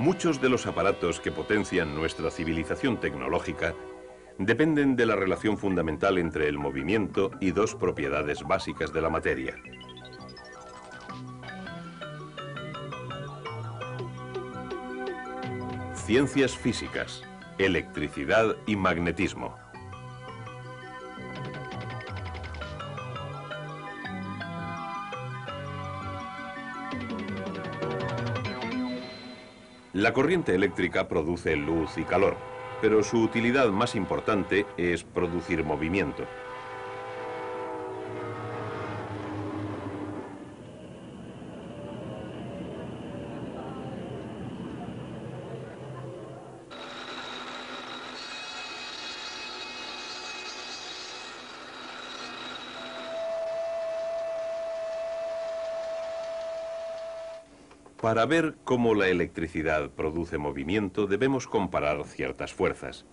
Muchos de los aparatos que potencian nuestra civilización tecnológica dependen de la relación fundamental entre el movimiento y dos propiedades básicas de la materia. Ciencias físicas, electricidad y magnetismo. La corriente eléctrica produce luz y calor, pero su utilidad más importante es producir movimiento. Para ver cómo la electricidad produce movimiento, debemos comparar ciertas fuerzas.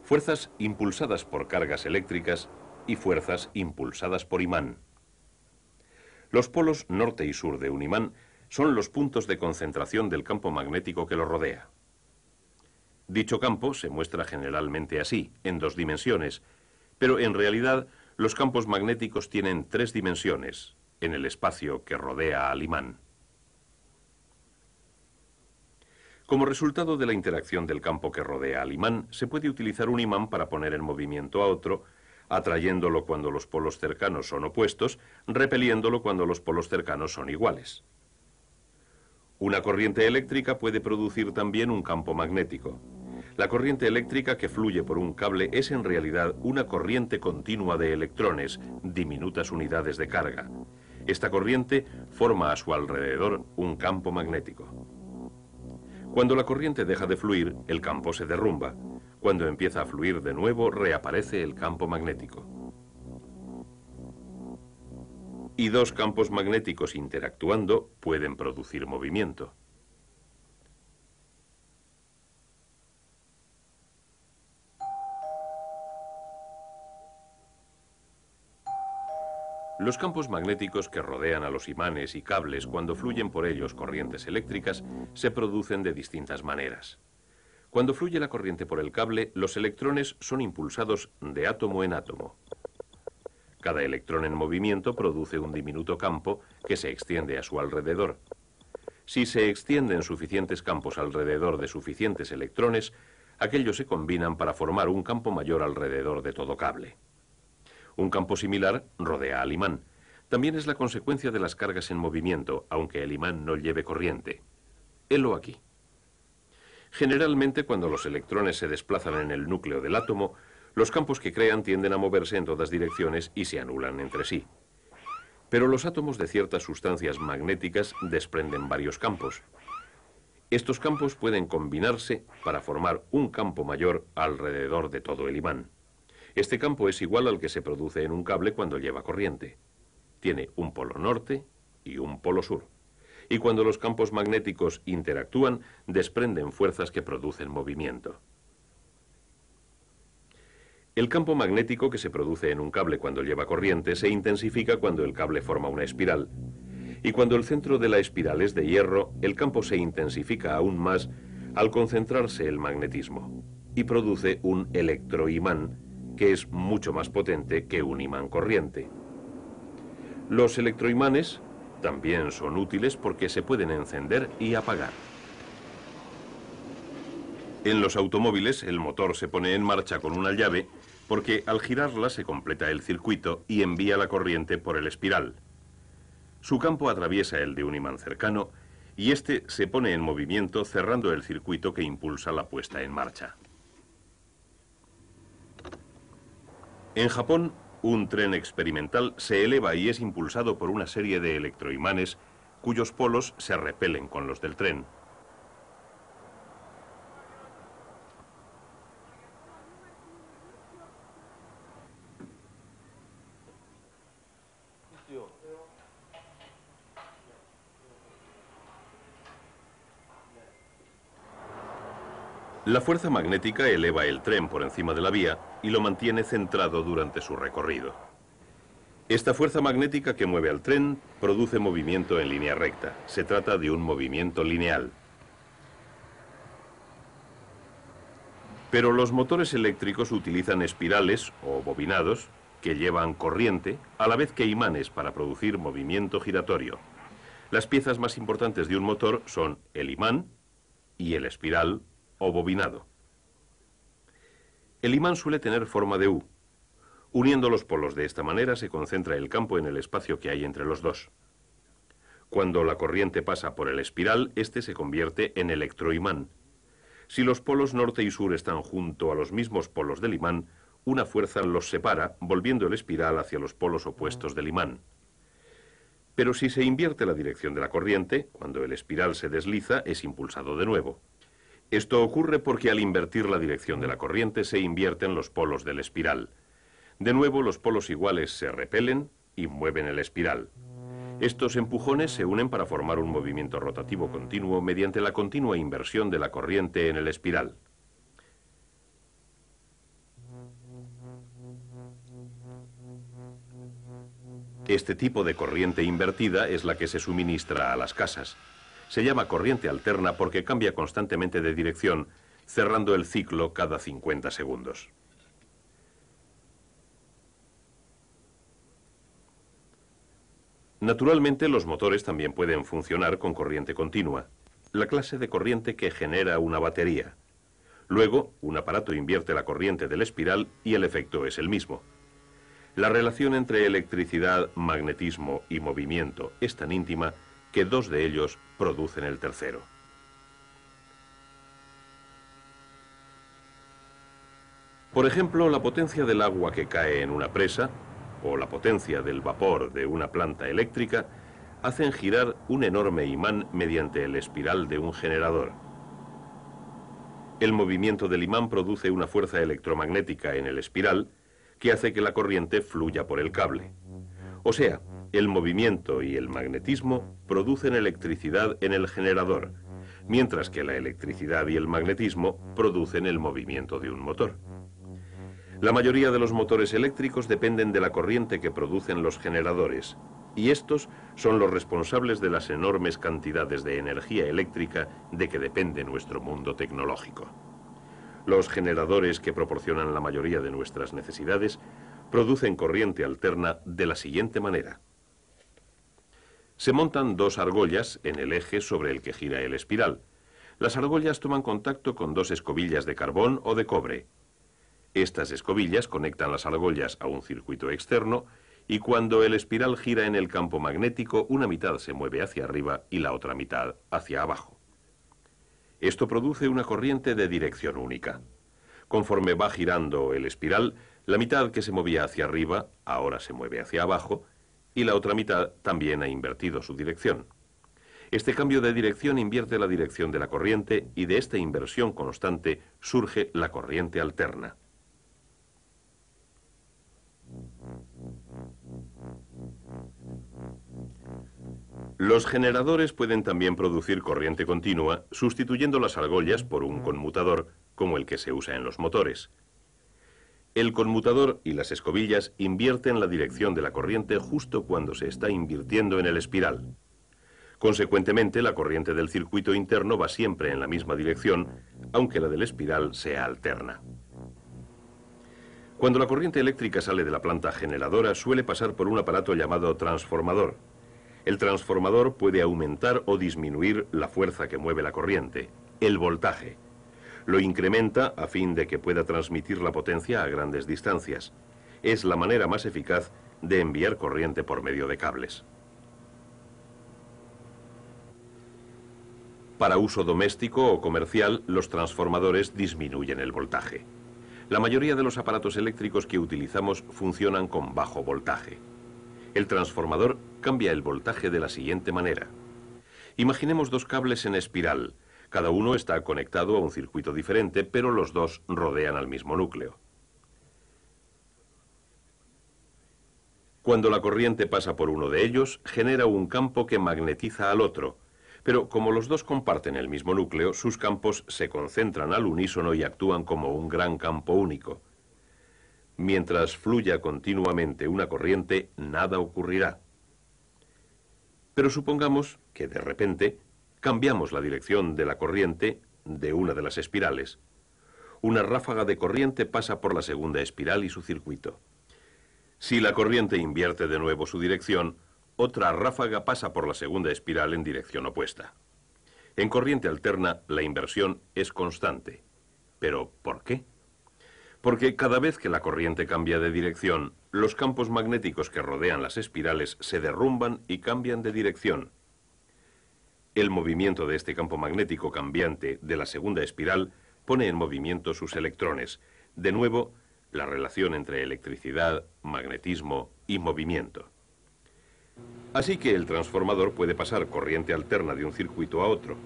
Fuerzas impulsadas por cargas eléctricas y fuerzas impulsadas por imán. Los polos norte y sur de un imán son los puntos de concentración del campo magnético que lo rodea. Dicho campo se muestra generalmente así, en dos dimensiones, pero en realidad los campos magnéticos tienen tres dimensiones, en el espacio que rodea al imán. Como resultado de la interacción del campo que rodea al imán, se puede utilizar un imán para poner en movimiento a otro, atrayéndolo cuando los polos cercanos son opuestos, repeliéndolo cuando los polos cercanos son iguales. Una corriente eléctrica puede producir también un campo magnético. La corriente eléctrica que fluye por un cable es en realidad una corriente continua de electrones, diminutas unidades de carga. Esta corriente forma a su alrededor un campo magnético. Cuando la corriente deja de fluir, el campo se derrumba. Cuando empieza a fluir de nuevo, reaparece el campo magnético. Y dos campos magnéticos interactuando pueden producir movimiento. Los campos magnéticos que rodean a los imanes y cables cuando fluyen por ellos corrientes eléctricas se producen de distintas maneras. Cuando fluye la corriente por el cable, los electrones son impulsados de átomo en átomo. Cada electrón en movimiento produce un diminuto campo que se extiende a su alrededor. Si se extienden suficientes campos alrededor de suficientes electrones, aquellos se combinan para formar un campo mayor alrededor de todo cable. Un campo similar rodea al imán. También es la consecuencia de las cargas en movimiento, aunque el imán no lleve corriente. Helo aquí. Generalmente, cuando los electrones se desplazan en el núcleo del átomo, los campos que crean tienden a moverse en todas direcciones y se anulan entre sí. Pero los átomos de ciertas sustancias magnéticas desprenden varios campos. Estos campos pueden combinarse para formar un campo mayor alrededor de todo el imán. Este campo es igual al que se produce en un cable cuando lleva corriente. Tiene un polo norte y un polo sur. Y cuando los campos magnéticos interactúan, desprenden fuerzas que producen movimiento. El campo magnético que se produce en un cable cuando lleva corriente se intensifica cuando el cable forma una espiral. Y cuando el centro de la espiral es de hierro, el campo se intensifica aún más al concentrarse el magnetismo y produce un electroimán, que es mucho más potente que un imán corriente. Los electroimanes también son útiles porque se pueden encender y apagar. En los automóviles el motor se pone en marcha con una llave porque al girarla se completa el circuito y envía la corriente por el espiral. Su campo atraviesa el de un imán cercano y este se pone en movimiento cerrando el circuito que impulsa la puesta en marcha. En Japón, un tren experimental se eleva y es impulsado por una serie de electroimanes cuyos polos se repelen con los del tren. La fuerza magnética eleva el tren por encima de la vía y lo mantiene centrado durante su recorrido. Esta fuerza magnética que mueve al tren produce movimiento en línea recta. Se trata de un movimiento lineal. Pero los motores eléctricos utilizan espirales o bobinados que llevan corriente, a la vez que imanes para producir movimiento giratorio. Las piezas más importantes de un motor son el imán y el espiral o bobinado. El imán suele tener forma de U. Uniendo los polos de esta manera se concentra el campo en el espacio que hay entre los dos. Cuando la corriente pasa por el espiral, este se convierte en electroimán. Si los polos norte y sur están junto a los mismos polos del imán, una fuerza los separa, volviendo el espiral hacia los polos opuestos del imán. Pero si se invierte la dirección de la corriente, cuando el espiral se desliza, es impulsado de nuevo. Esto ocurre porque al invertir la dirección de la corriente se invierten los polos del espiral. De nuevo, los polos iguales se repelen y mueven el espiral. Estos empujones se unen para formar un movimiento rotativo continuo mediante la continua inversión de la corriente en el espiral. Este tipo de corriente invertida es la que se suministra a las casas. Se llama corriente alterna porque cambia constantemente de dirección, cerrando el ciclo cada 50 segundos. Naturalmente, los motores también pueden funcionar con corriente continua, la clase de corriente que genera una batería. Luego, un aparato invierte la corriente del espiral y el efecto es el mismo. La relación entre electricidad, magnetismo y movimiento es tan íntima que dos de ellos producen el tercero. Por ejemplo, la potencia del agua que cae en una presa o la potencia del vapor de una planta eléctrica hacen girar un enorme imán mediante el espiral de un generador. El movimiento del imán produce una fuerza electromagnética en el espiral que hace que la corriente fluya por el cable. O sea, el movimiento y el magnetismo producen electricidad en el generador, mientras que la electricidad y el magnetismo producen el movimiento de un motor. La mayoría de los motores eléctricos dependen de la corriente que producen los generadores, y estos son los responsables de las enormes cantidades de energía eléctrica de que depende nuestro mundo tecnológico. Los generadores que proporcionan la mayoría de nuestras necesidades producen corriente alterna de la siguiente manera. Se montan dos argollas en el eje sobre el que gira el espiral. Las argollas toman contacto con dos escobillas de carbón o de cobre. Estas escobillas conectan las argollas a un circuito externo y cuando el espiral gira en el campo magnético, una mitad se mueve hacia arriba y la otra mitad hacia abajo. Esto produce una corriente de dirección única. Conforme va girando el espiral, la mitad que se movía hacia arriba ahora se mueve hacia abajo y la otra mitad también ha invertido su dirección. Este cambio de dirección invierte la dirección de la corriente y de esta inversión constante surge la corriente alterna. Los generadores pueden también producir corriente continua sustituyendo las argollas por un conmutador como el que se usa en los motores. El conmutador y las escobillas invierten la dirección de la corriente justo cuando se está invirtiendo en el espiral. Consecuentemente, la corriente del circuito interno va siempre en la misma dirección, aunque la del espiral sea alterna. Cuando la corriente eléctrica sale de la planta generadora, suele pasar por un aparato llamado transformador. El transformador puede aumentar o disminuir la fuerza que mueve la corriente, el voltaje. Lo incrementa a fin de que pueda transmitir la potencia a grandes distancias. Es la manera más eficaz de enviar corriente por medio de cables. Para uso doméstico o comercial, los transformadores disminuyen el voltaje. La mayoría de los aparatos eléctricos que utilizamos funcionan con bajo voltaje. El transformador cambia el voltaje de la siguiente manera. Imaginemos dos cables en espiral. Cada uno está conectado a un circuito diferente, pero los dos rodean al mismo núcleo. Cuando la corriente pasa por uno de ellos, genera un campo que magnetiza al otro. Pero como los dos comparten el mismo núcleo, sus campos se concentran al unísono y actúan como un gran campo único. Mientras fluya continuamente una corriente, nada ocurrirá. Pero supongamos que de repente cambiamos la dirección de la corriente de una de las espirales. Una ráfaga de corriente pasa por la segunda espiral y su circuito. Si la corriente invierte de nuevo su dirección, otra ráfaga pasa por la segunda espiral en dirección opuesta. En corriente alterna, la inversión es constante. ¿Pero por qué? Porque cada vez que la corriente cambia de dirección, los campos magnéticos que rodean las espirales se derrumban y cambian de dirección. El movimiento de este campo magnético cambiante de la segunda espiral pone en movimiento sus electrones. De nuevo, la relación entre electricidad, magnetismo y movimiento. Así que el transformador puede pasar corriente alterna de un circuito a otro.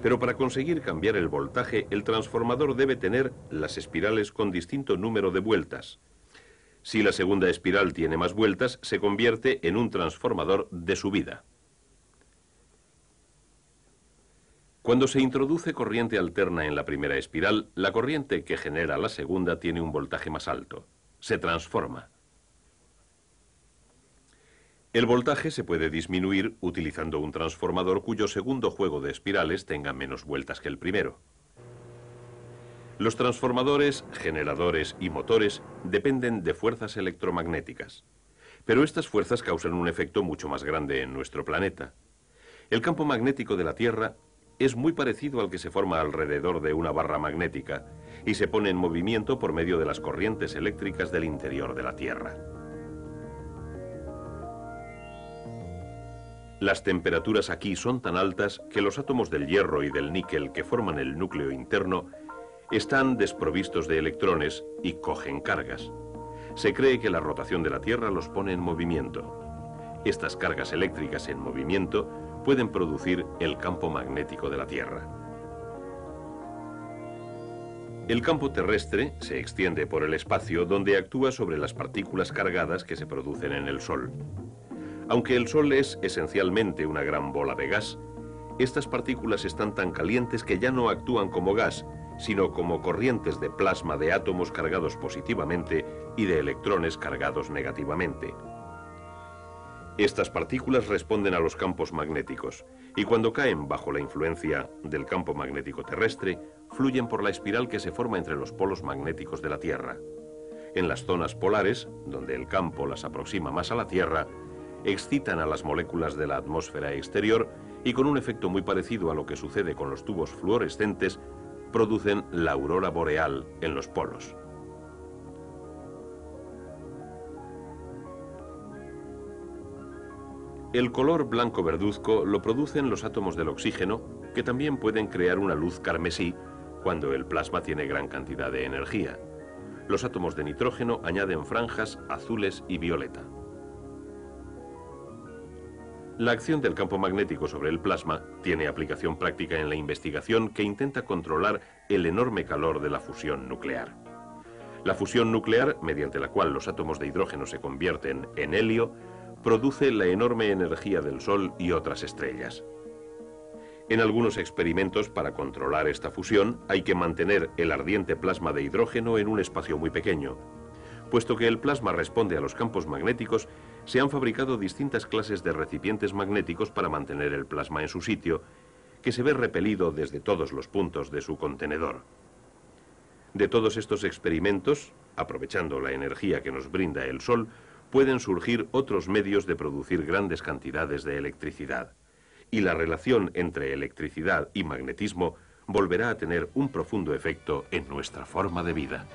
Pero para conseguir cambiar el voltaje, el transformador debe tener las espirales con distinto número de vueltas. Si la segunda espiral tiene más vueltas, se convierte en un transformador de subida. Cuando se introduce corriente alterna en la primera espiral, la corriente que genera la segunda tiene un voltaje más alto. Se transforma. El voltaje se puede disminuir utilizando un transformador cuyo segundo juego de espirales tenga menos vueltas que el primero. Los transformadores, generadores y motores dependen de fuerzas electromagnéticas. Pero estas fuerzas causan un efecto mucho más grande en nuestro planeta. El campo magnético de la Tierra es muy parecido al que se forma alrededor de una barra magnética y se pone en movimiento por medio de las corrientes eléctricas del interior de la Tierra. Las temperaturas aquí son tan altas que los átomos del hierro y del níquel que forman el núcleo interno están desprovistos de electrones y cogen cargas. Se cree que la rotación de la Tierra los pone en movimiento. Estas cargas eléctricas en movimiento pueden producir el campo magnético de la Tierra. El campo terrestre se extiende por el espacio donde actúa sobre las partículas cargadas que se producen en el Sol. Aunque el Sol es esencialmente una gran bola de gas, estas partículas están tan calientes que ya no actúan como gas, sino como corrientes de plasma de átomos cargados positivamente y de electrones cargados negativamente. Estas partículas responden a los campos magnéticos y cuando caen bajo la influencia del campo magnético terrestre, fluyen por la espiral que se forma entre los polos magnéticos de la Tierra. En las zonas polares, donde el campo las aproxima más a la Tierra, excitan a las moléculas de la atmósfera exterior y con un efecto muy parecido a lo que sucede con los tubos fluorescentes, producen la aurora boreal en los polos. El color blanco verduzco lo producen los átomos del oxígeno, que también pueden crear una luz carmesí cuando el plasma tiene gran cantidad de energía. Los átomos de nitrógeno añaden franjas azules y violeta. La acción del campo magnético sobre el plasma tiene aplicación práctica en la investigación que intenta controlar el enorme calor de la fusión nuclear. La fusión nuclear, mediante la cual los átomos de hidrógeno se convierten en helio, produce la enorme energía del Sol y otras estrellas. En algunos experimentos para controlar esta fusión hay que mantener el ardiente plasma de hidrógeno en un espacio muy pequeño. Puesto que el plasma responde a los campos magnéticos, se han fabricado distintas clases de recipientes magnéticos para mantener el plasma en su sitio, que se ve repelido desde todos los puntos de su contenedor. De todos estos experimentos, aprovechando la energía que nos brinda el Sol, pueden surgir otros medios de producir grandes cantidades de electricidad. Y la relación entre electricidad y magnetismo volverá a tener un profundo efecto en nuestra forma de vida.